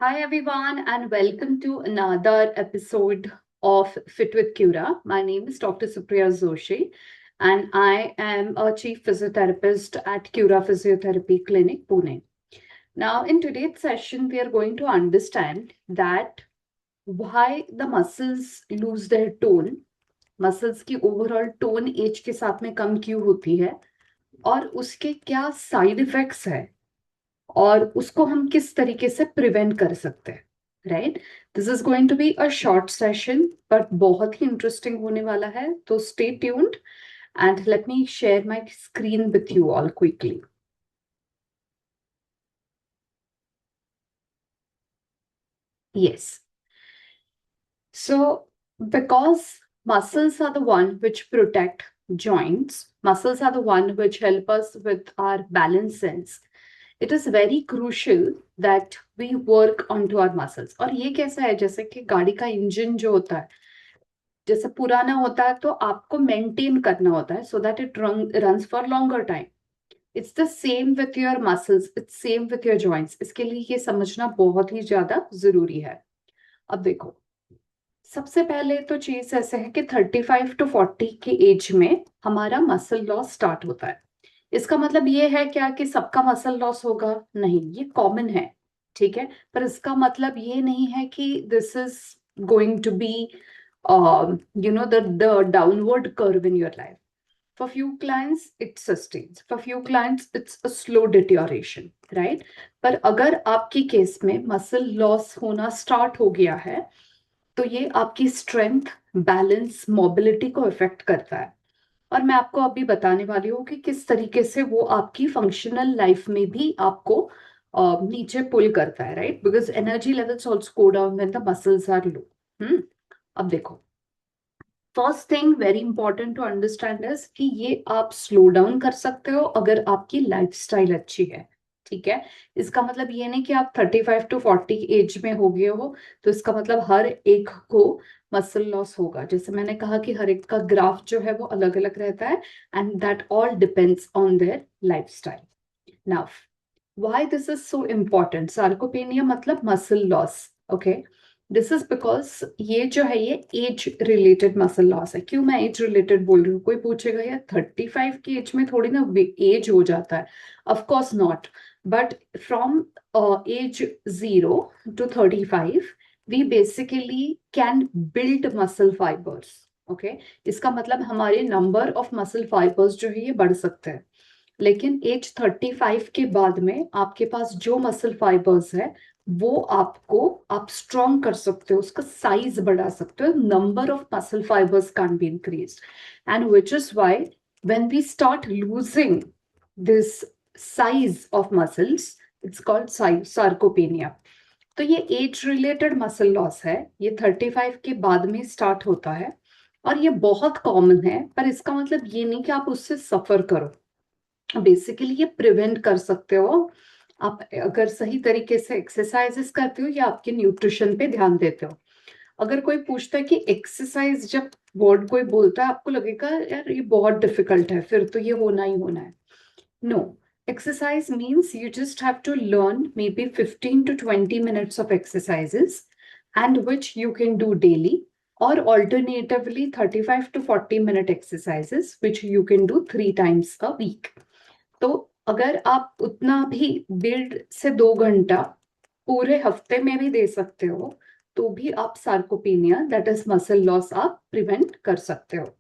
Hi, everyone, and welcome to another episode of Fit with Cura. My name is Dr. Supriya Joshi, and I am a chief physiotherapist at Cura Physiotherapy Clinic, Pune. Now, in today's session, we are going to understand that why the muscles lose their tone, muscles की overall tone age के साथ में कम क्यों होती है, और उसके क्या साइड इफेक्ट्स है और उसको हम किस तरीके से प्रिवेंट कर सकते हैं, right? This is going to be a short session but बहुत ही इंटरेस्टिंग होने वाला है, तो stay tuned and let me share my screen with you all quickly. Yes. So, because muscles are the one which protect joints, muscles are the one which help us with our balance sense. It is very crucial that we work onto our muscles. और ये कैसा है, जैसे कि गाड़ी का engine जो होता है, जैसे पुराना होता है तो आपको मेंटेन करना होता है so that it runs for longer time. It's the same with your muscles, it's same with your joints. इसके लिए ये समझना बहुत ही ज्यादा जरूरी है. अब देखो, सबसे पहले तो चीज ऐसे है कि 35 to 40 की एज में हमारा मसल लॉस स्टार्ट होता है. इसका मतलब ये है क्या कि सबका मसल लॉस होगा? नहीं, ये कॉमन है, ठीक है, पर इसका मतलब ये नहीं है कि this is going to be the downward curve in your life. For few clients, it sustains. For few clients, it's a slow deterioration, right? पर अगर आपकी केस में मसल लॉस होना स्टार्ट हो गया है, तो ये आपकी स्ट्रेंथ, बैलेंस, मोबिलिटी को इफेक्ट करता है. और मैं आपको अभी बताने वाली हूँ कि किस तरीके से वो आपकी फंक्शनल लाइफ में भी आपको नीचे पुल करता है, right? Because energy levels also go down when the muscles are low. अब देखो, first thing very important to understand is कि ये आप स्लो डाउन कर सकते हो अगर आपकी लाइफस्टाइल अच्छी है, ठीक है? इसका मतलब ये नहीं कि आप 35 to 40 एज में हो गए हो तो इसका मतलब हर एक को मसल लॉस होगा. जैसे मैंने कहा कि हर एक का ग्राफ जो है वो अलग अलग रहता है and that all depends on their lifestyle. Now, why this is so important? Sarcopenia मतलब muscle loss, okay? This is because ये जो है ये एज रिलेटेड मसल लॉस है. क्यों मैं एज रिलेटेड बोल रही हूँ? कोई पूछेगा यार 35 की एज में थोड़ी ना एज हो जाता है. Of course not, but from age 0 to 35 we basically can build muscle fibers. Okay, इसका मतलब हमारे नंबर ऑफ मसल फाइबर्स जो है ये बढ़ सकते हैं. लेकिन एज 35 के बाद में आपके पास जो मसल फाइबर्स है वो आपको आप स्ट्रॉन्ग कर सकते हो, उसका साइज बढ़ा सकते हो. Number of muscle fibres can be increase and which is why when we start losing this size of muscles, it's called sarcopenia. तो ये एज रिलेटेड मसल लॉस है, ये 35 के बाद में स्टार्ट होता है और ये बहुत कॉमन है. पर इसका मतलब ये नहीं कि आप उससे सफर करो. बेसिकली ये प्रिवेंट कर सकते हो आप अगर सही तरीके से एक्सरसाइजेस करते हो या आपके न्यूट्रिशन पे ध्यान देते हो. अगर कोई पूछता है कि एक्सरसाइज, जब वर्ड कोई बोलता है आपको लगेगा यार ये बहुत डिफिकल्ट है, फिर तो ये होना ही होना है. No, exercise means you just have to learn maybe 15 to 20 minutes of exercises and which you can do daily, or alternatively 35 to 40 minute exercises which you can do 3 times a week. तो अगर आप उतना भी 1.5 से 2 घंटा पूरे हफ्ते में भी दे सकते हो तो भी आप sarcopenia, that is muscle loss, आप प्रिवेंट कर सकते हो.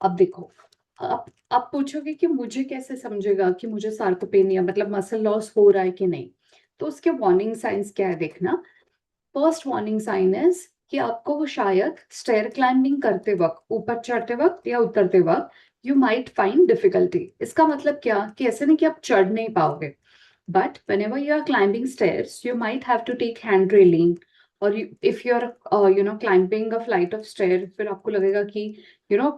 अब देखो, आप पूछोगे कि मुझे कैसे समझेगा कि मुझे सार्कोपेनिया मतलब मसल लॉस हो रहा है कि नहीं. तो उसके वार्निंग साइंस क्या है देखना. फर्स्ट वार्निंग साइन इज कि आपको वो शायद स्टेयर क्लाइंबिंग करते वक्त, ऊपर चढ़ते वक्त या उतरते वक्त, यू माइट फाइंड डिफिकल्टी. इसका मतलब क्या कि ऐसे नहीं कि आप चढ़ नहीं पाओगे, but whenever you are climbing stairs you might have to take hand railing, or if you are climbing a flight of stairs, फिर आपको लगेगा कि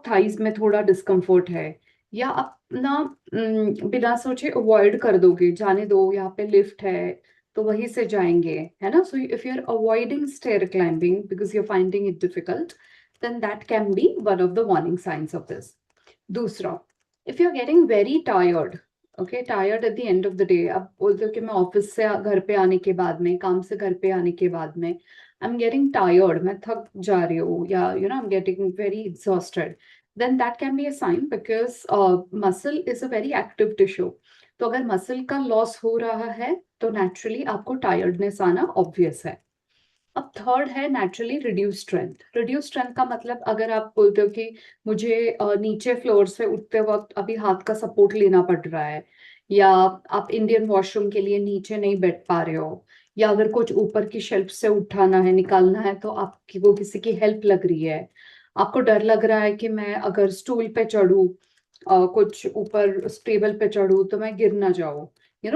थाइज में थोड़ा डिस्कम्फर्ट है, या आप ना बिना सोचे अवॉइड कर दोगे, जाने दो यहाँ पे लिफ्ट है तो वहीं से जाएंगे, है ना? So if you are avoiding stair climbing because you are finding it difficult, then that can be one of the warning signs of this. दूसरा, if you're getting very tired okay, tired at the end of the day. आप बोलते हो कि मैं office से घर पे आने के बाद में, काम से घर पे आने के बाद में आई एम गेटिंग टायर्ड, मैं थक जा रही हूँ, या I am getting very exhausted, then that can be a sign, because muscle is a very active tissue. तो अगर मसल का लॉस हो रहा है तो नेचुरली आपको टायर्डनेस आना ऑब्वियस है। अब थर्ड है naturally reduce strength. Reduce strength का मतलब, अगर आप बोलते हो कि मुझे नीचे फ्लोर से उठते वक्त अभी हाथ का सपोर्ट लेना पड़ रहा है, या आप इंडियन वॉशरूम के लिए नीचे नहीं बैठ पा रहे हो, या अगर कुछ ऊपर की शेल्फ से उठाना है, निकालना है, तो आपकी वो किसी की हेल्प लग रही है, आपको डर लग रहा है कि मैं अगर स्टूल पे चढ़ूं, कुछ ऊपर टेबल पे चढ़ूं तो मैं गिर ना जाऊं,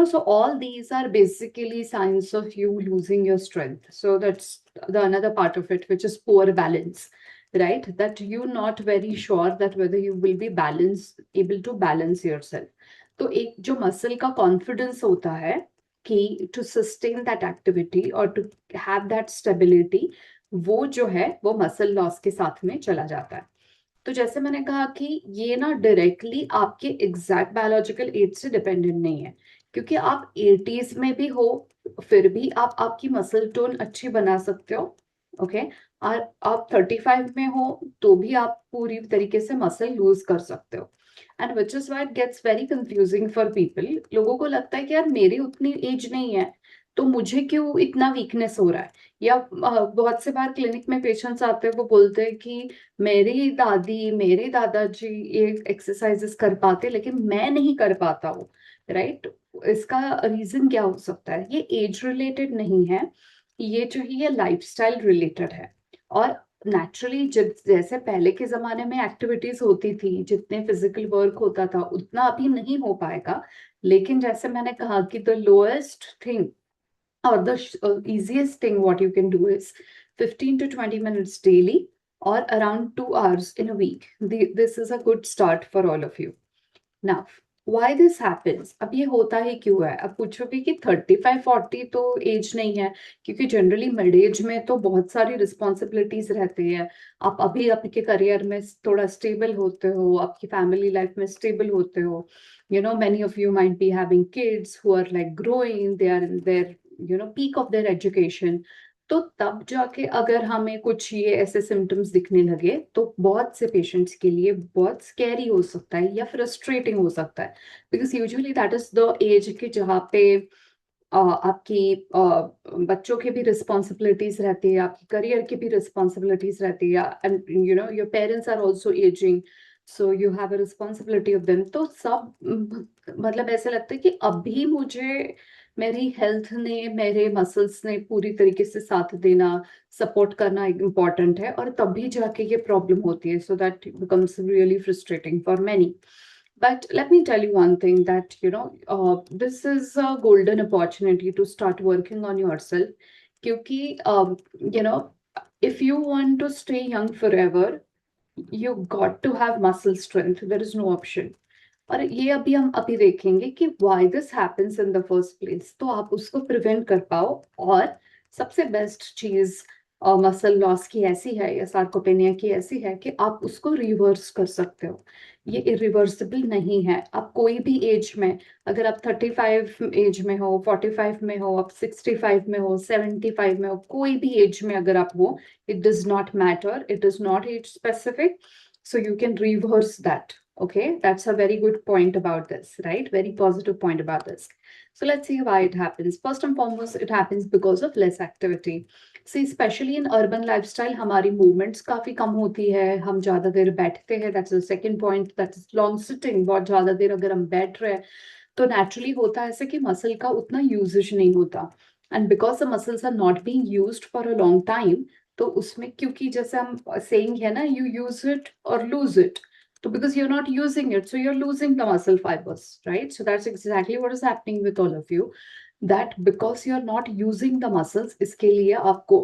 so all these are basically signs of you losing your strength. So that's the another part of it, which is poor balance, right? That you're not very sure that whether you will be able to balance yourself. तो एक जो muscle का confidence होता है कि to sustain that activity और to have that stability, वो जो है वो मसल लॉस के साथ में चला जाता है। तो जैसे मैंने कहा कि ये ना डायरेक्टली आपके एग्जैक्ट बायोलॉजिकल एज से डिपेंडेंट नहीं है, क्योंकि आप 80s में भी हो, फिर भी आप आपकी मसल टोन अच्छी बना सकते हो। ओके, और आप 35 में हो तो भी आप पूरी तरीके से मसल लूज कर सकते हो। And which is why it gets very confusing for people. लोगों को लगता है कि यार मेरी उतनी एज नहीं है तो मुझे क्यों इतना वीकनेस हो रहा है, या बहुत से बार क्लिनिक में पेशेंट्स आते हैं, वो बोलते हैं कि मेरी दादी मेरे दादाजी ये एक्सरसाइजेस कर पाते लेकिन मैं नहीं कर पाता हूँ, राइट? इसका रीजन क्या हो सकता है? ये एज रिलेटेड नहीं है, ये जो है ये लाइफस्टाइल रिलेटेड है। और नेचुरली जैसे पहले के जमाने में एक्टिविटीज होती थी, जितने फिजिकल वर्क होता था उतना अभी नहीं हो पाएगा, लेकिन जैसे मैंने कहा कि the lowest thing or the easiest thing what you can do is 15 to 20 minutes daily or around 2 hours in a week. This is a good start for all of you. Now, why this happens? अब ये होता ही क्यों है? अब पूछोगे कि 35-40 तो as नहीं है, क्योंकि जनरली मिड एज में तो बहुत सारी रिस्पॉन्सिबिलिटीज रहती है। आप अभी आपके करियर में थोड़ा स्टेबल होते हो, आपकी फैमिली लाइफ में स्टेबल होते हो, many of you might be having kids who are like growing, they are in their peak of their education। तो तब जाके अगर हमें कुछ ये ऐसे सिम्टम्स दिखने लगे तो बहुत से पेशेंट्स के लिए बहुत स्कैरी हो सकता है या फ्रस्ट्रेटिंग हो सकता है, because usually that is the age कि जहाँ पे आपकी बच्चों की भी रिस्पॉन्सिबिलिटीज रहती है, आपकी करियर की भी रिस्पॉन्सिबिलिटीज रहती है, and your parents are also ageing, so you have a responsibility of them. तो सब मतलब ऐसा लगता है कि अभी मुझे मेरी हेल्थ ने, मेरे मसल्स ने पूरी तरीके से साथ देना, सपोर्ट करना इम्पोर्टेंट है, और तभी जाके ये प्रॉब्लम होती है। So that becomes really frustrating for many. But let me tell you one thing, that this is a golden opportunity to start working on yourself. क्योंकि you know if you want to stay young forever, you got to have muscle strength. There is no option. और ये अभी हम अभी देखेंगे कि why this happens in the first place, तो आप उसको प्रिवेंट कर पाओ। और सबसे बेस्ट चीज मसल लॉस की ऐसी है, या सार्कोपेनिया की ऐसी है, कि आप उसको रिवर्स कर सकते हो। ये इरिवर्सिबल नहीं है। आप कोई भी एज में, अगर आप 35 एज में हो, 45 में हो, आप 65 में हो, 75 में हो, कोई भी एज में अगर आप हो, it does not matter, it is not age specific, so you can reverse that. Okay, that's a very good point about this, right? Very positive point about this. So let's see why it happens. First and foremost, it happens because of less activity. See, especially in urban lifestyle, हमारी movements काफी कम होती है, हम ज्यादा देर बैठते हैं। That's the second point, that is long sitting। बहुत ज्यादा देर अगर हम बैठ रहे हैं तो naturally होता है ऐसे कि muscle का उतना usage नहीं होता, and because the muscles are not being used for a long time, तो उसमें क्योंकि जैसे हम saying है ना, you use it or lose it, so because you're not using it, so you're losing the muscle fibers, right? So that's exactly what is happening with all of you, that because you're not using the muscles, इसके लिए आपको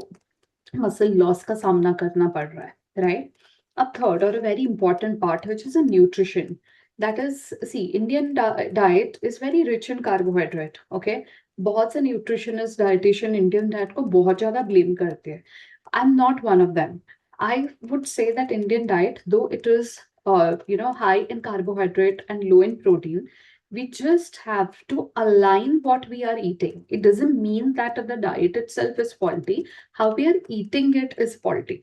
muscle loss का सामना करना पड़ रहा है, right? अब थर्ड और very important part, which is a nutrition. That is, see, Indian diet is very rich in carbohydrate. Okay, बहुत से न्यूट्रिशनिस्ट, डाइटिशियन इंडियन डाइट को बहुत ज्यादा ब्लेम करते हैं। I am not one of them. I would say that Indian diet, though it is high in carbohydrate and low in protein, We just have to align what we are eating. It doesn't mean that the diet itself is faulty. How we are eating it is faulty.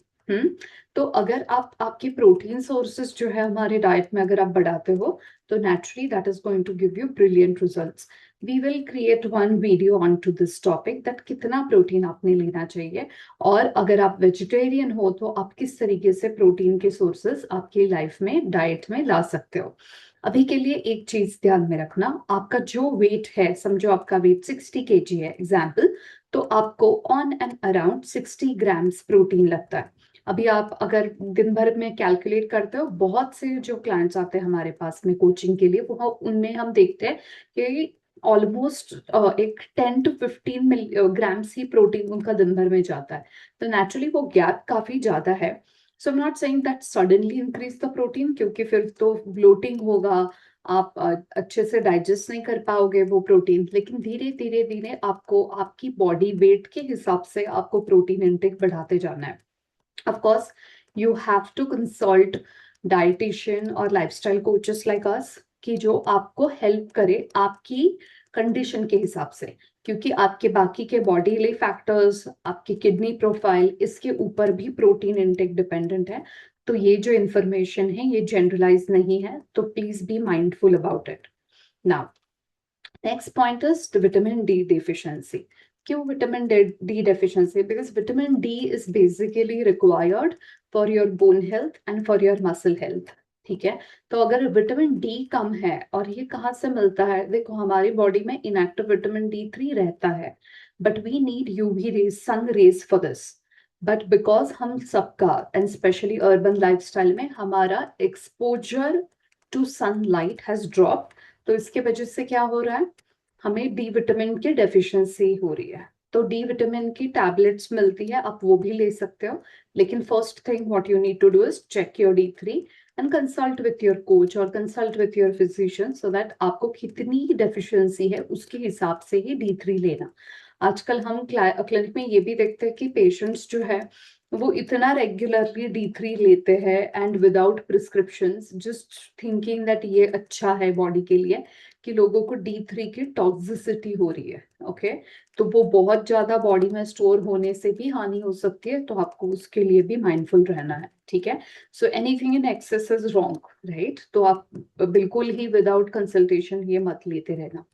तो अगर आप आपके protein sources जो है हमारे diet में अगर आप बढ़ाते हो तो naturally that is going to give you brilliant results. We will create one video on to this topic that कितना प्रोटीन आपने लेना चाहिए, और अगर आप वेजिटेरियन हो तो आप किस तरीके से प्रोटीन के सोर्सेस आपकी लाइफ में डाइट में ला सकते हो. अभी के लिए एक चीज ध्यान में रखना, आपका जो वेट है, समझो आपका वेट 60 kg है एग्जाम्पल, तो आपको on and around 60 grams protein लगता है. अभी आप अगर दिन भर में कैलकुलेट करते हो, बहुत से जो क्लाइंट्स आते हैं हमारे पास में कोचिंग के लिए, वो उनमें हम देखते हैं कि ऑलमोस्ट एक 10 to 15 ग्राम्स ही प्रोटीन उनका दिन भर में जाता है. तो नेचुरली वो गैप काफी ज्यादा है. So I am not saying that suddenly increase the protein, क्योंकि फिर तो ब्लोटिंग होगा, आप अच्छे से डाइजेस्ट नहीं कर पाओगे वो प्रोटीन. लेकिन धीरे धीरे धीरे आपको आपकी बॉडी वेट के हिसाब से आपको प्रोटीन इंटेक बढ़ाते जाना है. Of course, you have to consult dietitian और lifestyle coaches like us कि जो आपको हेल्प करे आपकी कंडीशन के हिसाब से, क्योंकि आपके बाकी के बॉडीली फैक्टर्स, आपकी किडनी प्रोफाइल, इसके ऊपर भी प्रोटीन इनटेक डिपेंडेंट है. तो ये जो इंफॉर्मेशन है ये जनरलाइज नहीं है, तो please be mindful about it. Now next point is the vitamin D deficiency. क्यों vitamin D deficiency? Because vitamin D is basically required for your bone health and for your muscle health. ठीक है, तो अगर vitamin D कम है, और ये कहाँ से मिलता है, देखो हमारी बॉडी में इनएक्टिव विटामिन D3 रहता है, but we need UV rays, sun rays for this. But because हम सबका एंड स्पेशली अर्बन लाइफस्टाइल में हमारा exposure to sunlight has drop, तो इसके वजह से क्या हो रहा है, हमें डी विटामिन की डेफिशिएंसी हो रही है. तो डी विटामिन की टैबलेट्स मिलती है, आप वो भी ले सकते हो. लेकिन first thing what you need to do is check your D3 and consult with your coach और consult with your physician, so that आपको कितनी डेफिशिएंसी है उसके हिसाब से ही D3 लेना. आजकल हम क्लिनिक में ये भी देखते हैं कि पेशेंट्स जो है वो इतना रेगुलरली D3 लेते हैं and without prescriptions, just thinking that ये अच्छा है बॉडी के लिए, कि लोगों को D3 की टॉक्सिसिटी हो रही है. ओके, तो वो बहुत ज्यादा बॉडी में स्टोर होने से भी हानि हो सकती है, तो आपको उसके लिए भी माइंडफुल रहना है. ठीक है, so anything in excess is wrong, right. तो आप बिल्कुल ही विदाउट कंसल्टेशन ये मत लेते रहना.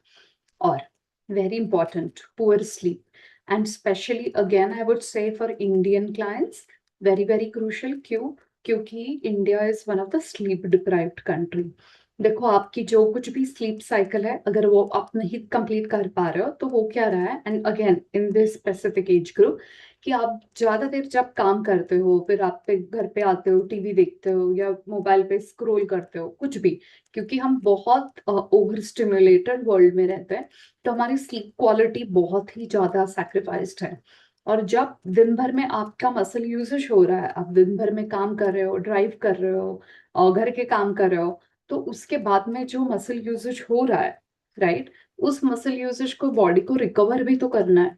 और very important, poor sleep, and especially again I would say for Indian clients, very crucial. क्यों? क्योंकि India is one of the sleep deprived country. देखो आपकी जो कुछ भी स्लीप साइकिल है, अगर वो आप नहीं कंप्लीट कर पा रहे हो, तो वो क्या रहा है, and again in this specific age group, कि आप ज्यादा देर जब काम करते हो, फिर आप पे घर पे आते हो, टीवी देखते हो या मोबाइल पे स्क्रॉल करते हो, कुछ भी, क्योंकि हम बहुत ओवर स्टिमुलेटेड वर्ल्ड में रहते हैं, तो हमारी स्लीप क्वालिटी बहुत ही ज्यादा सैक्रिफाइस्ड है. और जब दिन भर में आपका मसल यूजेज हो रहा है, आप दिन भर में काम कर रहे हो, ड्राइव कर रहे हो और घर के काम कर रहे हो, तो उसके बाद में जो मसल यूजेज हो रहा है, राइट, उस मसल यूजेज को बॉडी को रिकवर भी तो करना है.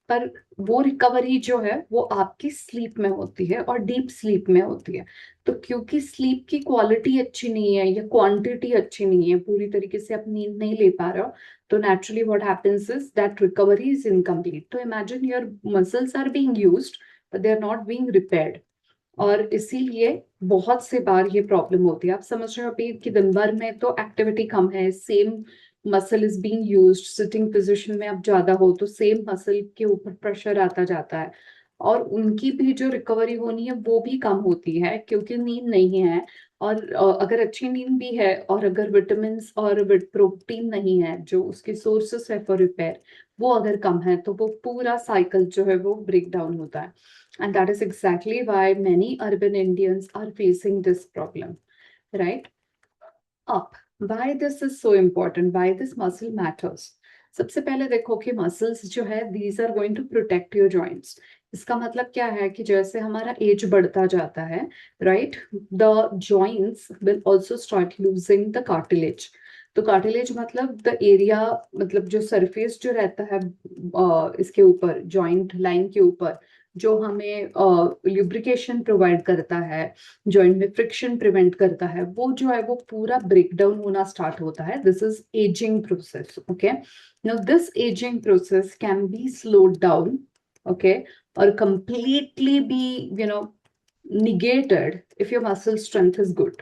पर वो रिकवरी जो है वो आपकी स्लीप में होती है और डीप स्लीप में होती है. तो क्योंकि स्लीप की क्वालिटी अच्छी नहीं है या क्वांटिटी अच्छी नहीं है, पूरी तरीके से आप नींद नहीं ले पा रहे हो, तो naturally what happens is that recovery is incomplete. तो imagine your muscles are being used but they are not being repaired. और इसीलिए बहुत से बार ये प्रॉब्लम होती है. आप समझ रहे हो अभी कि दिन भर में तो एक्टिविटी कम है, same muscle is being used, sitting position में आप ज्यादा हो तो सेम मसल के ऊपर प्रेशर आता जाता है, और उनकी भी जो रिकवरी होनी है वो भी कम होती है, क्योंकि नींद नहीं है. और अगर अच्छी नींद भी है और अगर विटामिन और प्रोटीन नहीं है जो उसके सोर्सेस है फॉर रिपेयर, वो अगर कम है, तो वो पूरा साइकिल जो है वो ब्रेक डाउन होता है. And that is exactly why many urban Indians are facing this problem, right? Up. Why this is so important? Why this muscle matters? सबसे पहले देखो कि मसल्स जो है these are going to protect your joints. इसका मतलब क्या है कि जैसे हमारा एज बढ़ता जाता है, right, the joints will also start losing the cartilage. तो कार्टिलेज मतलब द एरिया, मतलब जो सरफेस जो रहता है इसके ऊपर, जॉइंट लाइन के ऊपर, जो हमें ल्यूब्रिकेशन प्रोवाइड करता है, जॉइंट में फ्रिक्शन प्रिवेंट करता है, वो जो है वो पूरा ब्रेक डाउन होना स्टार्ट होता है. This is ageing process. Okay, now this ageing process can be slowed down, okay, और completely be, negated if your muscle strength is good.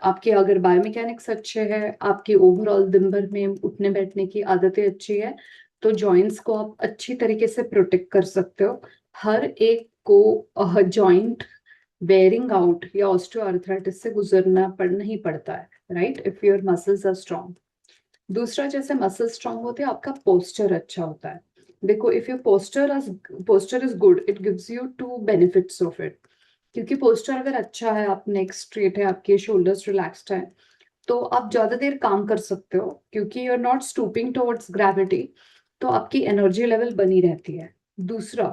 आपके अगर बायोमैकेनिक्स अच्छे हैं, आपके ओवरऑल दिन भर में उठने बैठने की आदतें अच्छी है, तो जॉइंट्स को आप अच्छी तरीके से प्रोटेक्ट कर सकते हो. हर एक को जॉइंट वेयरिंग आउट या ऑस्टियोआर्थराइटिस से गुजरना नहीं पड़ता है, right, if your muscles are strong. दूसरा, जैसे मसल स्ट्रांग होते हैं, आपका पोस्चर अच्छा होता है. देखो, if your posture is good, it gives you two benefits of it. क्योंकि पोस्चर अगर अच्छा है, आप नेक स्ट्रेट है, आपके शोल्डर्स रिलैक्स्ड है, तो आप ज्यादा देर काम कर सकते हो, क्योंकि you are not stooping towards gravity, तो आपकी एनर्जी लेवल बनी रहती है. दूसरा,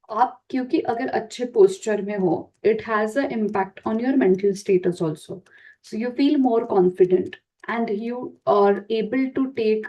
आप क्योंकि अगर अच्छे पोस्चर में हो, it has a impact on your mental status also. So you feel more confident and you are able to take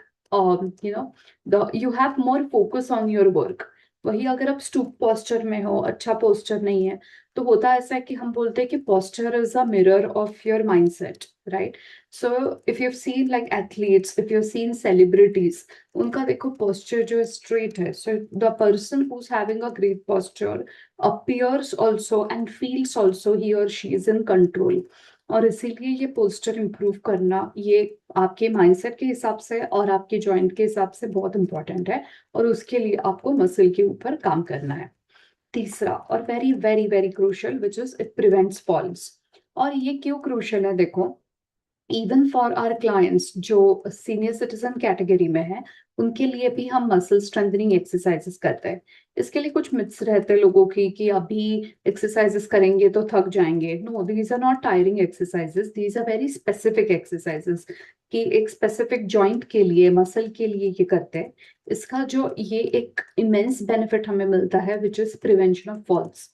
you have more focus on your work. वही अगर आप स्टूप पोस्चर में हो, अच्छा पोस्चर नहीं है, तो होता ऐसा है कि हम बोलते हैं कि posture is a mirror of your mindset, right. So if you have seen like athletes, if you have seen celebrities, उनका देखो पोस्चर जो है स्ट्रेट है. So the person who is having a great posture appears also and feels also he or she is in control. और इसीलिए ये posture improve करना, ये आपके माइंडसेट के हिसाब से और आपके जॉइंट के हिसाब से बहुत इंपॉर्टेंट है, और उसके लिए आपको मसल के ऊपर काम करना है. तीसरा, और very very very crucial, which is it prevents falls. और ये क्यों क्रूशियल है, देखो, इवन फॉर आवर क्लाइंट्स जो सीनियर सिटीजन कैटेगरी में है, उनके लिए भी हम मसल स्ट्रेंथनिंग एक्सरसाइजेस करते हैं. इसके लिए कुछ मिथ्स रहते हैं लोगों की कि अभी एक्सरसाइजेस करेंगे तो थक जाएंगे. No, these are not tiring exercises, these are very specific exercises, कि एक स्पेसिफिक जॉइंट के लिए, मसल के लिए ये करते हैं. इसका जो ये एक इमेंस बेनिफिट हमें मिलता है, which is prevention of falls.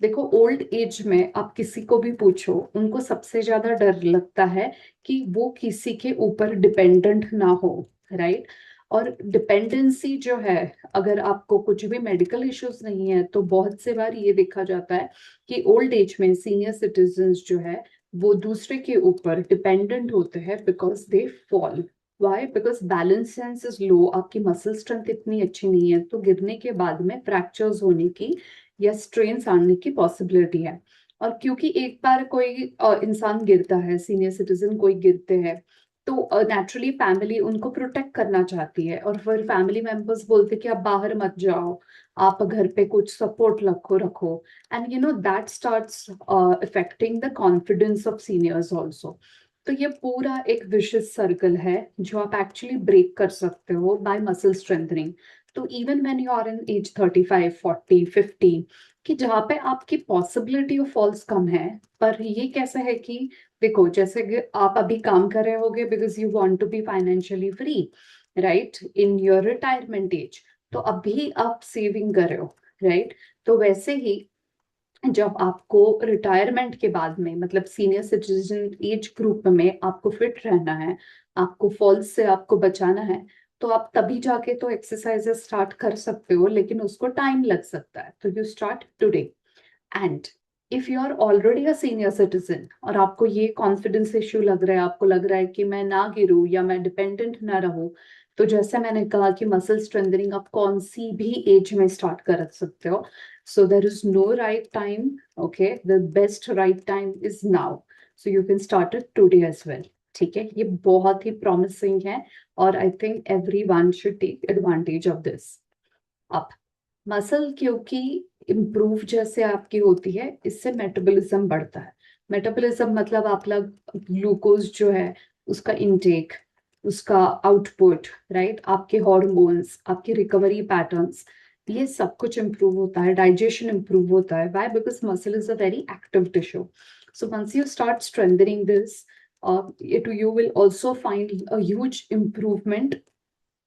देखो, ओल्ड एज में आप किसी को भी पूछो, उनको सबसे ज्यादा डर लगता है कि वो किसी के ऊपर डिपेंडेंट ना हो, राइट. और डिपेंडेंसी जो है, अगर आपको कुछ भी मेडिकल इश्यूज नहीं है, तो बहुत से बार ये देखा जाता है कि ओल्ड एज में सीनियर सिटीजन्स जो है, वो दूसरे के ऊपर डिपेंडेंट होते हैं because they fall. Why? Because balance sense is low, आपकी मसल स्ट्रेंथ इतनी अच्छी नहीं है, तो गिरने के बाद में फ्रैक्चर्स होने की या स्ट्रेन आने की पॉसिबिलिटी है. और क्योंकि एक बार कोई इंसान गिरता है, सीनियर सिटीजन कोई गिरते हैं, तो नेचुरली फैमिली उनको प्रोटेक्ट करना चाहती है, और फिर फैमिली मेंबर्स बोलते कि आप बाहर मत जाओ, आप घर पे कुछ सपोर्ट रखो. And that starts affecting the confidence of seniors also. तो ये पूरा एक विशियस सर्कल है जो आप एक्चुअली ब्रेक कर सकते हो बाय मसल स्ट्रेंथनिंग. तो even when you are in age 35, 40, 50, कि जहाँ पे आपकी पॉसिबिलिटी ऑफ फॉल्स कम है, पर ये कैसे है कि देखो, जैसे कि आप अभी काम कर रहे होगे because you want to be financially free, right, in your retirement age, तो अभी आप सेविंग कर रहे हो, राइट. तो वैसे ही जब आपको रिटायरमेंट के बाद में, मतलब सीनियर सिटीजन एज ग्रुप में आपको फिट रहना है, आपको फॉल्स से आपको बचाना है, तो आप तभी जाके तो एक्सरसाइजेस स्टार्ट कर सकते हो, लेकिन उसको टाइम लग सकता है. तो you start today. And if you are already a senior citizen और आपको ये कॉन्फिडेंस इश्यू लग रहा है, आपको लग रहा है कि मैं ना गिरूं या मैं डिपेंडेंट ना रहूं, तो जैसे मैंने कहा कि मसल स्ट्रेंथनिंग आप कौन सी भी एज में स्टार्ट कर सकते हो. So there is no right time. Okay, the best right time is now. So you can start it today as well. ठीक है, ये बहुत ही प्रॉमिसिंग है, और I think everyone should take advantage of this. अब muscle क्योंकि improve जैसे आपकी होती है, इससे मेटाबॉलिज्म बढ़ता है. मेटाबॉलिज्म मतलब आप लोग ग्लूकोज जो है उसका इनटेक, उसका आउटपुट, राइट, आपके हॉर्मोन्स, आपके रिकवरी पैटर्न्स, ये सब कुछ इम्प्रूव होता है. डाइजेशन इम्प्रूव होता है. Why? Because muscle is a very active tissue. So once you start strengthening this, you will also find a huge improvement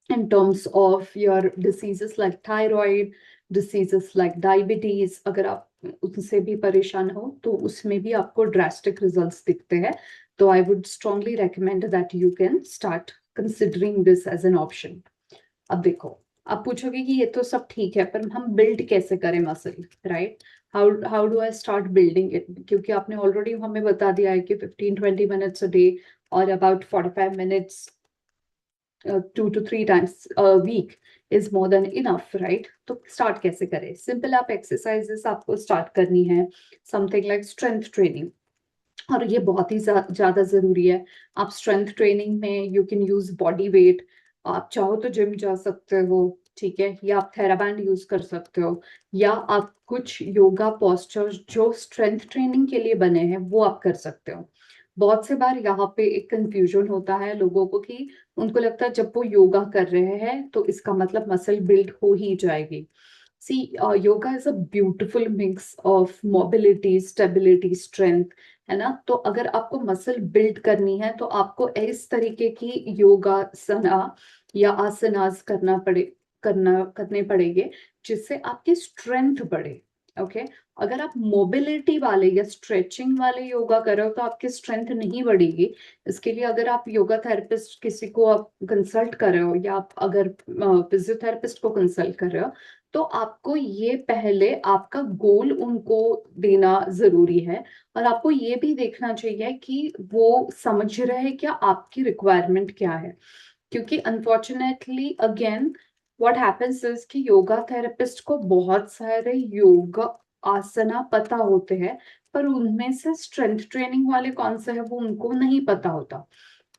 in terms of your diseases like thyroid, diseases like diabetes. अगर आप उनसे भी परेशान हो, तो उसमें भी आपको ड्रास्टिक रिजल्ट्स दिखते हैं. तो I would strongly recommend that you can start considering this as an option. अब देखो, आप पूछोगे कि ये तो सब ठीक है, पर हम बिल्ड कैसे करें muscle, right? How do I start building it? क्योंकि आपने ऑलरेडी हमें बता दिया है कि 15-20 मिनट्स अ डे और about 45 minutes 2 to 3 times a week is more than enough, right? तो स्टार्ट कैसे करें? सिंपल आप एक्सरसाइजेस आपको स्टार्ट करनी है, समथिंग लाइक स्ट्रेंथ ट्रेनिंग, और ये बहुत ही ज्यादा जरूरी है। आप स्ट्रेंथ ट्रेनिंग में you can use body weight, आप चाहो तो जिम जा सकते हो, ठीक है, या आप थेराबैंड यूज कर सकते हो, या आप कुछ योगा पोस्चर्स जो स्ट्रेंथ ट्रेनिंग के लिए बने हैं वो आप कर सकते हो। बहुत से बार यहाँ पे एक कंफ्यूजन होता है लोगों को कि उनको लगता है जब वो योगा कर रहे हैं तो इसका मतलब मसल बिल्ड हो ही जाएगी। See, yoga is a beautiful mix of mobility, stability, strength, है ना? तो अगर आपको मसल बिल्ड करनी है तो आपको इस तरीके की योगासना या आसनास करने पड़ेंगे जिससे आपकी स्ट्रेंथ बढ़े। ओके, अगर आप मोबिलिटी वाले या स्ट्रेचिंग वाले योगा कर रहे हो तो आपकी स्ट्रेंथ नहीं बढ़ेगी। इसके लिए अगर आप योगा थेरेपिस्ट किसी को आप कंसल्ट कर रहे हो, या आप अगर फिजियोथेरेपिस्ट को कंसल्ट कर रहे हो, तो आपको ये पहले आपका गोल उनको देना जरूरी है, और आपको ये भी देखना चाहिए कि वो समझ रहे हैं क्या, आपकी रिक्वायरमेंट क्या है। क्योंकि unfortunately again what happens is कि योगा थेरेपिस्ट को बहुत सारे योगा आसना पता होते हैं, पर उनमें से स्ट्रेंथ ट्रेनिंग वाले कौन से है वो उनको नहीं पता होता।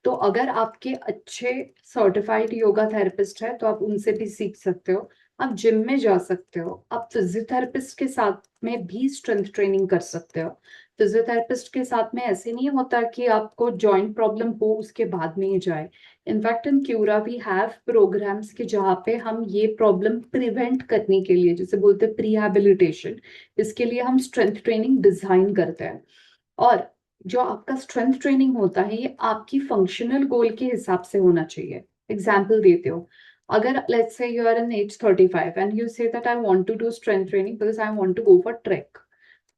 तो अगर आपके अच्छे सर्टिफाइड योगा थेरेपिस्ट है तो आप उनसे भी सीख सकते हो, आप जिम में जा सकते हो, आप फिजियोथेरेपिस्ट के साथ में भी स्ट्रेंथ ट्रेनिंग कर सकते हो। फिजियोथेरेपिस्ट के साथ में ऐसे नहीं होता कि आपको जॉइंट प्रॉब्लम हो उसके बाद में ही जाए। इनफैक्ट इन क्यूरा वी हैव प्रोग्राम्स के जहाँ पे हम ये प्रॉब्लम प्रिवेंट करने के लिए, जैसे बोलते हैं प्रीहैबिलिटेशन, इसके लिए हम स्ट्रेंथ ट्रेनिंग डिजाइन करते हैं। और जो आपका स्ट्रेंथ ट्रेनिंग होता है ये आपकी फंक्शनल गोल के हिसाब से होना चाहिए। एग्जाम्पल देते हो, अगर let's say you are in age 35 and you say that I want to do strength training because I want to go for track,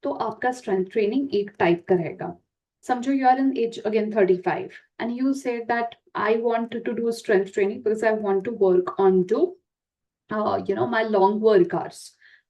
तो आपका स्ट्रेंथ ट्रेनिंग एक टाइप का रहेगा। समझो you are in age again 35 and you say that I want to do strength training because I want to work on to my long work hours.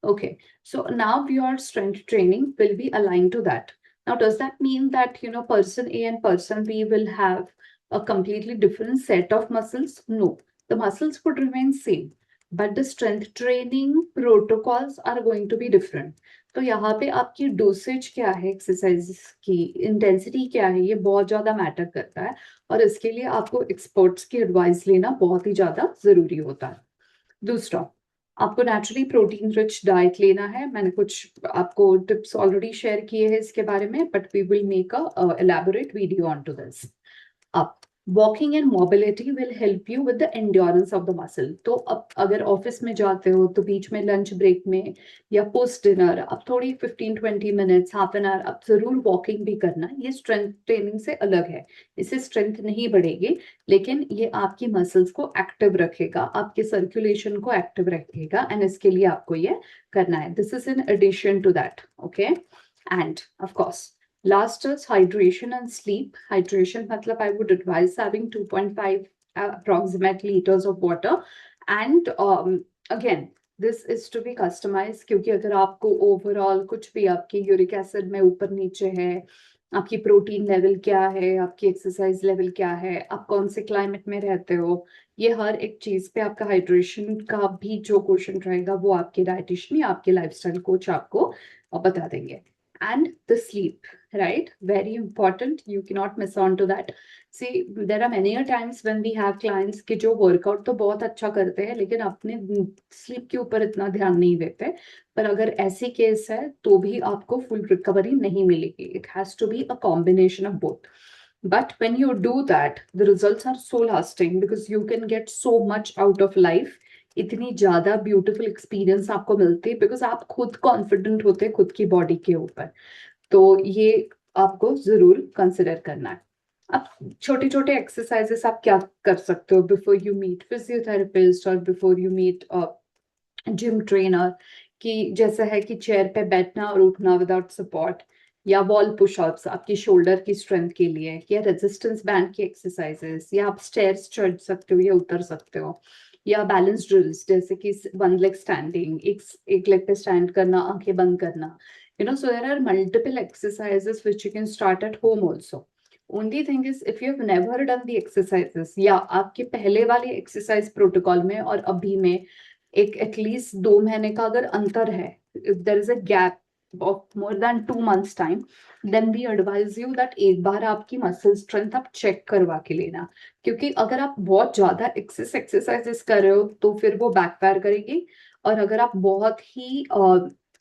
Okay, so now your strength training will be aligned to that. Now, does that mean that, person A and person B will have a completely different set of muscles? No, the muscles would remain same, but the strength training protocols are going to be different. तो यहाँ पे आपकी dosage क्या है, exercise की intensity क्या है, ये बहुत ज्यादा मैटर करता है, और इसके लिए आपको एक्सपर्ट्स की एडवाइस लेना बहुत ही ज्यादा जरूरी होता है। दूसरा, आपको नेचुरली प्रोटीन रिच डाइट लेना है। मैंने कुछ आपको टिप्स ऑलरेडी शेयर किए हैं इसके बारे में, but we will make a elaborate video on to this. अब walking and mobility will help you with the endurance of the muscle. तो अब अगर ऑफिस में जाते हो तो बीच में लंच ब्रेक में या पोस्ट डिनर अब थोड़ी 15-20 मिनट्स, हाफ एन आवर अब जरूर वॉकिंग भी करना। ये स्ट्रेंथ ट्रेनिंग से अलग है, इससे स्ट्रेंथ नहीं बढ़ेगी, लेकिन ये आपकी मसल्स को एक्टिव रखेगा, आपके सर्कुलेशन को एक्टिव रखेगा, एंड इसके लिए आपको ये करना है। This is in addition to that, okay? And of course last is hydration and sleep. Hydration matlab I would advise having 2.5 approximate liters of water. And again, this is to be customized, क्योंकि अगर आपको overall कुछ भी आपकी uric acid में ऊपर नीचे है, आपकी प्रोटीन लेवल क्या है, आपकी एक्सरसाइज लेवल क्या है, आप कौन से क्लाइमेट में रहते हो, ये हर एक चीज पे आपका हाइड्रेशन का भी जो क्वेश्चन रहेगा वो आपके डाइटिशियन या आपके लाइफस्टाइल कोच आपको बता देंगे। And the sleep, right? Very important. You cannot miss on to that. See, there are many a times when we have clients कि जो वर्कआउट तो बहुत अच्छा करते हैं लेकिन अपने स्लीप के ऊपर इतना ध्यान नहीं देते। पर अगर ऐसी केस है तो भी आपको फुल रिकवरी नहीं मिलेगी। It has to be a combination of both. But when you do that, the results are so lasting because you can get so much out of life. इतनी ज्यादा ब्यूटीफुल एक्सपीरियंस आपको मिलती है because आप खुद confident होते हैं खुद की बॉडी के ऊपर। तो ये आपको जरूर कंसिडर करना है। अब छोटे छोटे एक्सरसाइजेस आप क्या कर सकते हो बिफोर यू मीट फिजियोथेरेपिस्ट और before you meet gym trainer, कि जैसा है कि चेयर पे बैठना और उठना विदाउट सपोर्ट, या वॉल पुशअप्स आपकी शोल्डर की स्ट्रेंथ के लिए, या रेजिस्टेंस बैंड की एक्सरसाइजेस, या आप स्टेयर्स चढ़ सकते हो या उतर सकते हो, या बैलेंस ड्रिल्स जैसे कि वन लेग स्टैंडिंग, एक लेग पे स्टैंड करना, आंखें बंद करना, so there are multiple exercises which you can start at home also. Only thing is if you have never done the exercises या आपके पहले वाले एक्सरसाइज प्रोटोकॉल में और अभी में एक एटलीस्ट 2 महीने का अगर अंतर है, if there is a gap of more than 2 months time, then we advise you that एक बार आपकी मसल स्ट्रेंथ आप चेक करवा के लेना, क्योंकि अगर आप बहुत ज्यादा एक्सरसाइजेस कर रहे हो तो फिर वो बैकफायर करेगी, और अगर आप बहुत ही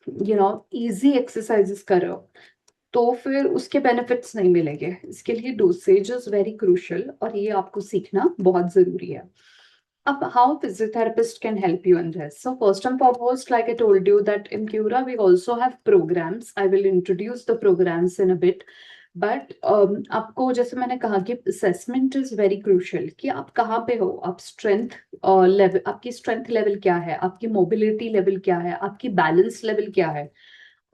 इजी एक्सरसाइजेस कर रहे हो तो फिर उसके बेनिफिट्स नहीं मिलेंगे। इसके लिए डोसेज इज वेरी क्रूशियल और ये आपको सीखना बहुत जरूरी है। अब how physiotherapist can help you in this? So first and foremost, like I told you that in Cura we also have programs. I will introduce the programs in a bit. But आपको जैसे मैंने कहा कि assessment is very crucial कि आप कहाँ पे हो, आप स्ट्रेंथ लेवल, आपकी स्ट्रेंथ लेवल क्या है, आपकी मोबिलिटी लेवल क्या है, आपकी बैलेंस लेवल क्या है,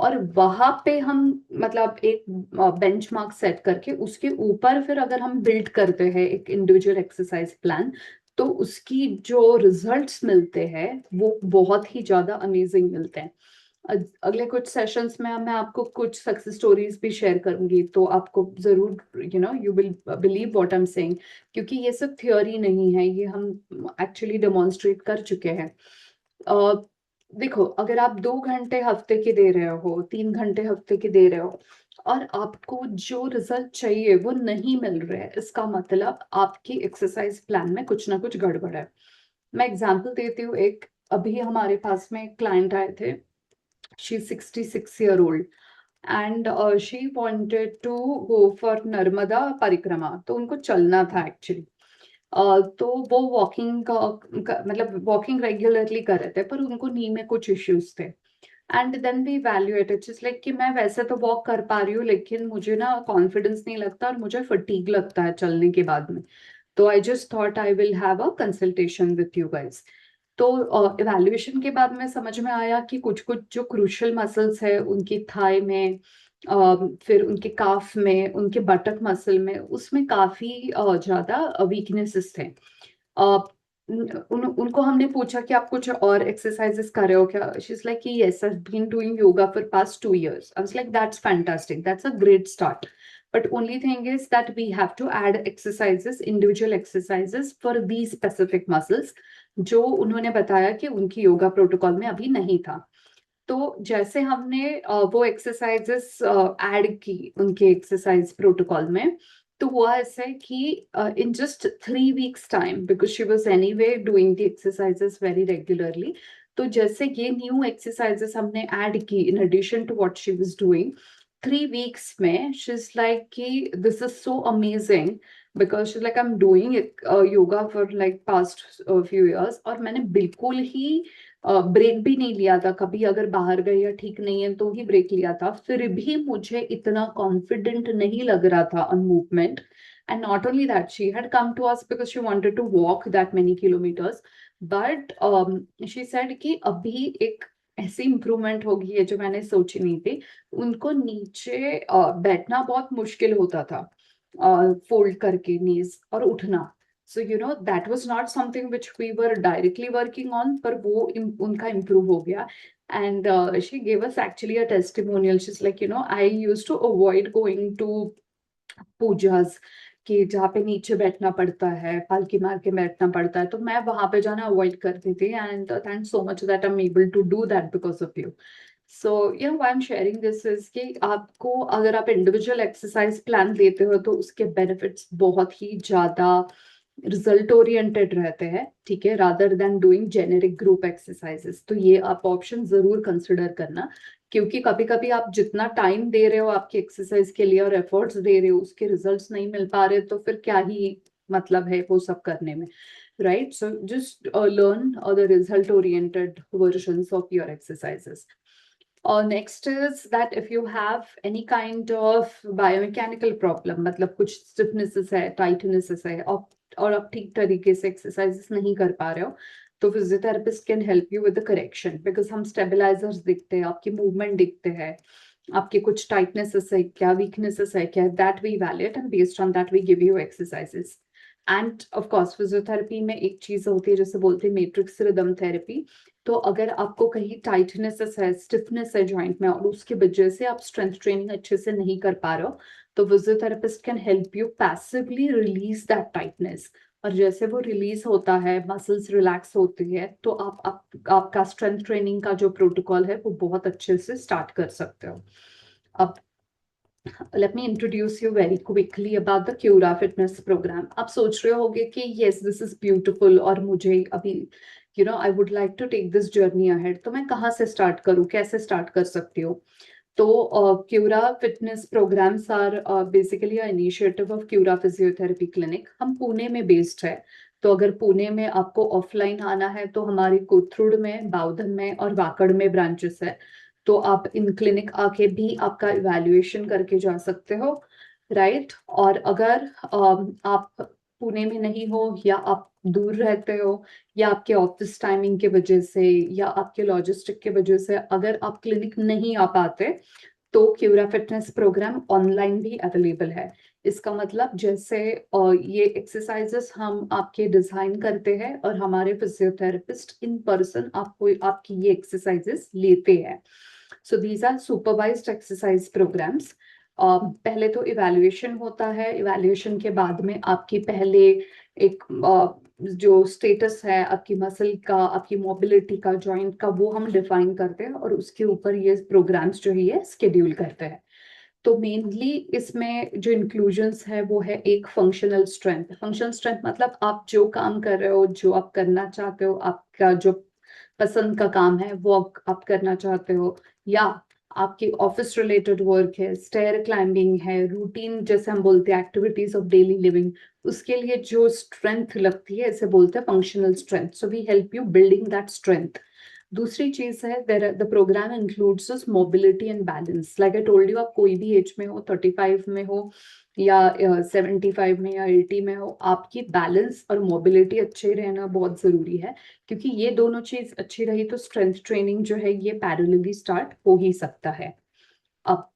और वहां पे हम मतलब एक बेंचमार्क सेट करके उसके ऊपर फिर अगर हम बिल्ड करते हैं एक इंडिविजुअल एक्सरसाइज प्लान, तो उसकी जो रिजल्ट्स मिलते हैं वो बहुत ही ज्यादा अमेजिंग मिलते हैं। अगले कुछ सेशंस में मैं आपको कुछ सक्सेस स्टोरीज भी शेयर करूंगी, तो आपको जरूर you will believe what I am saying, क्योंकि ये सब थ्योरी नहीं है, ये हम एक्चुअली डेमोन्स्ट्रेट कर चुके हैं। देखो, अगर आप 2 घंटे हफ्ते के दे रहे हो, 3 घंटे हफ्ते के दे रहे हो, और आपको जो रिजल्ट चाहिए वो नहीं मिल रहा है, इसका मतलब आपकी एक्सरसाइज प्लान में कुछ ना कुछ गड़बड़ है। मैं एग्जांपल देती हूँ एक, अभी हमारे पास में एक क्लाइंट आए थे, she 66 year old and she wanted to go for Narmada परिक्रमा, तो उनको चलना था एक्चुअली। तो वो वॉकिंग मतलब वॉकिंग रेगुलरली कर रहे थे, पर उनको नी में कुछ इश्यूज थे। And then we evaluated, just like कि मैं वैसे तो वॉक कर पा रही हूँ लेकिन मुझे ना कॉन्फिडेंस नहीं लगता और मुझे फटीग लगता है चलने के बाद में, तो I just thought I will have a consultation with you guys. तो इवैल्यूएशन के बाद में समझ में आया कि कुछ कुछ जो क्रूशियल मसल्स है उनकी थाई में, फिर उनके काफ में, उनके बटक मसल में, उसमें काफी ज्यादा वीकनेसेस थे। उनको हमने पूछा कि आप कुछ और एक्सरसाइजेस कर रहे हो क्या? शी इज लाइक कि yes, I have been doing yoga for past 2 years। I was like that's fantastic, that's a great start, but only thing is that we have to add exercises, individual exercises for these specific muscles जो उन्होंने बताया कि उनकी yoga protocol में अभी नहीं था। तो जैसे हमने वो एक्सरसाइजेस ऐड की उनके एक्सरसाइज प्रोटोकॉल में, तो हुआ ऐसे कि in just 3 weeks time, because she was anyway doing the exercises very regularly, तो जैसे ये न्यू एक्सरसाइजेस हमने ऐड की in addition to what she was doing, 3 weeks में शी इज लाइक कि this is so amazing, because she like I am doing yoga for like past few years, और मैंने बिल्कुल ही ब्रेक भी नहीं लिया था कभी, अगर बाहर गई या ठीक नहीं है तो ही ब्रेक लिया था, फिर भी मुझे इतना कॉन्फिडेंट नहीं लग रहा था on movement. And not only that, she had come to us because she wanted to walk that many kilometers, but she said कि अभी एक ऐसी इंप्रूवमेंट होगी है जो मैंने सोची नहीं थी। उनको नीचे बैठना बहुत मुश्किल होता था, फोल्ड करके नीज, और उठना, so that was not something which we were directly working on, पर वो उनका improve हो गया। And she gave us actually a testimonial. She's like, I used to avoid going to Pooja's, कि जहाँ पे नीचे बैठना पड़ता है, पालकी मार के बैठना पड़ता है, तो मैं वहां पे जाना अवॉइड करती थी, and thanks so much that I am able to do that because of you. So why I am sharing this is कि आपको अगर आप इंडिविजुअल एक्सरसाइज प्लान देते हो तो उसके बेनिफिट्स बहुत ही ज्यादा रिजल्ट ओरिएंटेड रहते हैं, ठीक है, rather than doing generic group exercises. तो ये आप ऑप्शन जरूर कंसिडर करना, क्योंकि कभी कभी आप जितना टाइम दे रहे हो आपकी एक्सरसाइज के लिए और एफर्ट्स दे रहे हो, उसके रिजल्ट्स नहीं मिल पा रहे, तो फिर क्या ही मतलब है वो सब करने में, right? So just learn the result oriented versions of your exercises. Next is that if you have any kind of biomechanical problem, मतलब कुछ stiffnesses है, tightnesses है, और आप ठीक तरीके से एक्सरसाइजेस नहीं कर पा रहे हो, तो physiotherapist can help you with the correction, because हम स्टेबलाइजर्स देखते हैं, आपकी मूवमेंट देखते हैं, आपके कुछ टाइटनेसेस है क्या, वीकनेसेस है क्या, that we validate, and based on that we give you exercises. And of course physiotherapy में एक चीज होती है जैसे बोलते हैं मैट्रिक्स रिदम थेरेपी। तो अगर आपको कहीं टाइटनेस है, स्टिफनेस है जॉइंट में और उसकी वजह से आप स्ट्रेंथ ट्रेनिंग अच्छे से नहीं कर पा रहे हो, तो physiotherapist can help you passively release that tightness. और जैसे वो रिलीज होता है, मसल्स रिलैक्स होती है, तो आपका स्ट्रेंथ ट्रेनिंग का जो प्रोटोकॉल है वो बहुत अच्छे से स्टार्ट कर सकते हो। अब let me introduce you very quickly about the Cura Fitness Program. आप सोच रहे होगे कि yes, this is beautiful और मुझे अभी I would like to take this journey ahead. तो मैं कहाँ से स्टार्ट करूँ, कैसे स्टार्ट कर सकती हूँ? तो Cura Fitness Programs are basically an initiative of Cura Physiotherapy Clinic. हम पुणे में बेस्ड है। तो अगर पुणे में आपको ऑफलाइन आना है तो हमारी कोथरूड में, बाउधन में और वाकड़ में ब्रांचेस है। तो आप इन क्लिनिक आके भी आपका इवैल्यूएशन करके जा सकते हो, राइट। और अगर आप पुणे में नहीं हो या आप दूर रहते हो या आपके ऑफिस टाइमिंग के वजह से या आपके लॉजिस्टिक के वजह से अगर आप क्लिनिक नहीं आ पाते, तो क्यूरा फिटनेस प्रोग्राम ऑनलाइन भी अवेलेबल है। इसका मतलब जैसे ये एक्सरसाइजेस हम आपके डिजाइन करते हैं और हमारे फिजियोथेरेपिस्ट इन पर्सन आपको आपकी ये एक्सरसाइजेस लेते हैं। So these are supervised exercise programs. पहले तो इवैल्यूएशन होता है, इवैल्यूएशन के बाद में आपकी पहले एक जो स्टेटस है आपकी मसल का, आपकी मोबिलिटी का, जॉइंट का, वो हम डिफाइन करते हैं और उसके ऊपर ये प्रोग्राम्स जो है ये शेड्यूल करते हैं। तो मेनली इसमें जो इंक्लूजन्स है वो है एक फंक्शनल स्ट्रेंथ। फंक्शनल स्ट्रेंथ मतलब आप जो काम कर रहे हो, जो आप करना चाहते हो, आपका जो पसंद का काम है वो आप करना चाहते हो, या आपकी ऑफिस रिलेटेड वर्क है, स्टेयर क्लाइंबिंग है, रूटीन जैसे हम बोलते हैं एक्टिविटीज ऑफ डेली लिविंग, उसके लिए जो स्ट्रेंथ लगती है इसे बोलते हैं functional strength. So we help you building that strength. दूसरी चीज है the program includes mobility and balance. Like I told you, आप कोई भी एज में हो, 35 में हो या 75 में या 80 में हो, आपकी बैलेंस और मोबिलिटी अच्छे रहना बहुत जरूरी है, क्योंकि ये दोनों चीज अच्छी रही तो स्ट्रेंथ ट्रेनिंग जो है ये पैरेलली स्टार्ट हो ही सकता है। अब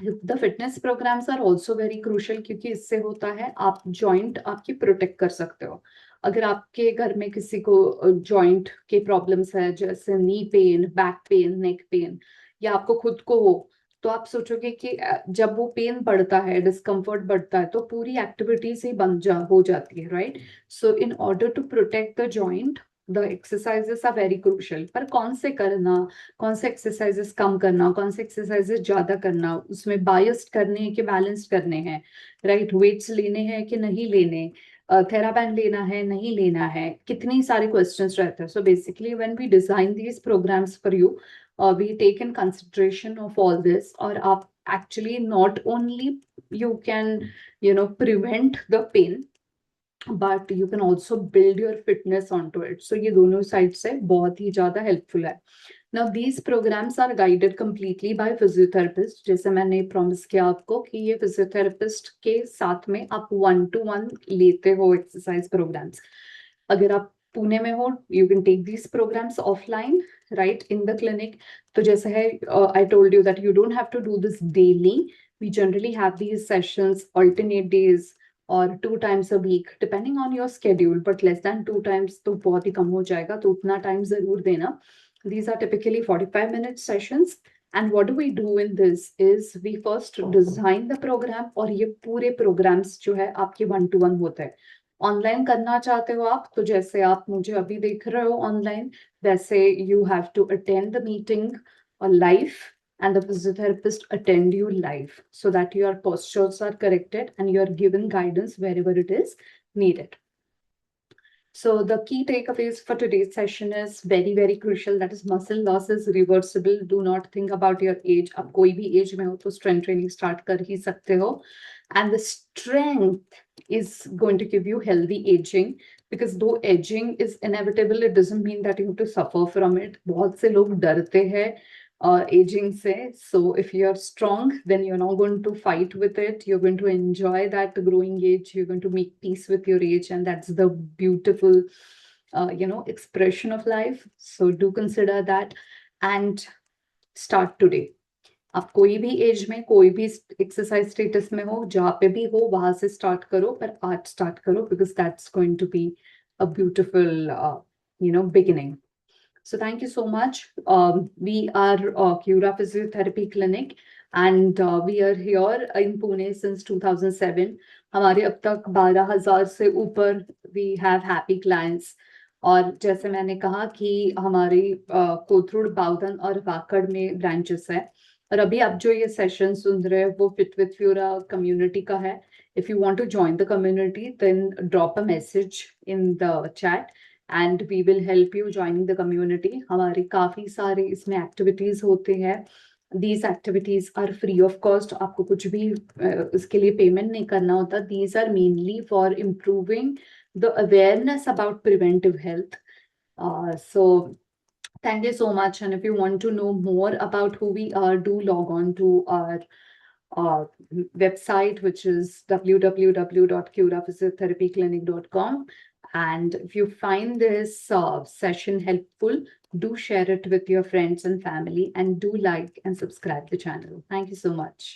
the fitness programs are also very crucial, क्योंकि इससे होता है आप जॉइंट आपकी प्रोटेक्ट कर सकते हो। अगर आपके घर में किसी को जॉइंट के प्रॉब्लम्स है जैसे knee pain, back pain, neck pain, या आपको खुद को हो, तो आप सोचोगे कि जब वो पेन बढ़ता है, डिस्कम्फर्ट बढ़ता है, तो पूरी एक्टिविटीज ही बंद हो जाती है, right. So in order to protect the joint, the exercises are very crucial. पर कौन से करना, कौन से एक्सरसाइजेस कम करना, कौन से एक्सरसाइजेस ज्यादा करना, उसमें बायस्ड करने हैं कि बैलेंस्ड करने हैं, राइट। वेट्स लेने हैं कि नहीं लेने, थेराबैंड लेना है नहीं लेना है, कितनी सारे क्वेश्चंस रहते हैं। So basically when we design these programs for you, we take in consideration of all this. और आप actually not only you can prevent the pain, but you can also build your fitness on to it. So ये दोनों side से बहुत ही ज्यादा helpful है। Now these programs are guided completely by physiotherapist। जैसे मैंने प्रॉमिस किया आपको कि ये फिजियोथेरेपिस्ट के साथ में आप 1-to-1 लेते हो एक्सरसाइज प्रोग्राम्स। अगर आप पुणे में हो, you can take these programs offline, right, in the clinic. तो जैसे है, I told you that you don't have to do this daily. We generally have these sessions alternate days और 2 times a week depending on your schedule, but less than 2 times तो बहुत ही कम हो जाएगा, तो उतना टाइम जरूर देना। These are typically 45-minute sessions. And what do we do in this is we first design the program, और ये पूरे programs जो है आपके 1-to-1 होते हैं। ऑनलाइन करना चाहते हो आप, तो जैसे आप मुझे अभी देख रहे हो ऑनलाइन, वैसे you have to attend the meeting live, and the physiotherapist attend you live so that your postures are corrected and you are given guidance wherever it is needed. So the key takeaways for today's session is very, very crucial. That is, muscle loss is reversible. Do not think about your age. आप कोई भी age में हो तो strength training start कर ही सकते हो. And the strength is going to give you healthy aging, because though aging is inevitable, it doesn't mean that you have to suffer from it. बहुत से लोग डरते हैं aging से. So if you're strong, then you're not going to fight with it. You're going to enjoy that growing age. You're going to make peace with your age, and that's the beautiful, expression of life. So do consider that and start today. आप कोई भी as में कोई भी exercise status में हो, जहाँ पे भी हो वहां से स्टार्ट करो, पर आज स्टार्ट करो because that's going to be a beautiful beginning. So thank you so much. We are Cura Physiotherapy Clinic, and we are here in Pune since 2007. हमारे अब तक 12,000 से ऊपर we have happy clients. और जैसे मैंने कहा कि हमारी कोथरूड, बाउधन और वाकड़ में ब्रांचेस है। और अभी आप जो ये सेशन सुन रहे हैं वो फिट विथ फ्यूरा कम्युनिटी का है। If you want to join the community then drop a message in the chat and we will help you joining the community. हमारे काफी सारे इसमें एक्टिविटीज होते हैं। These activities are free of cost, आपको कुछ भी इसके लिए पेमेंट नहीं करना होता। These are mainly for improving the awareness about preventive health. So thank you so much. And if you want to know more about who we are, do log on to our uh, website, which is www.curaphysiotherapyclinic.com. And if you find this session helpful, do share it with your friends and family, and do like and subscribe the channel. Thank you so much.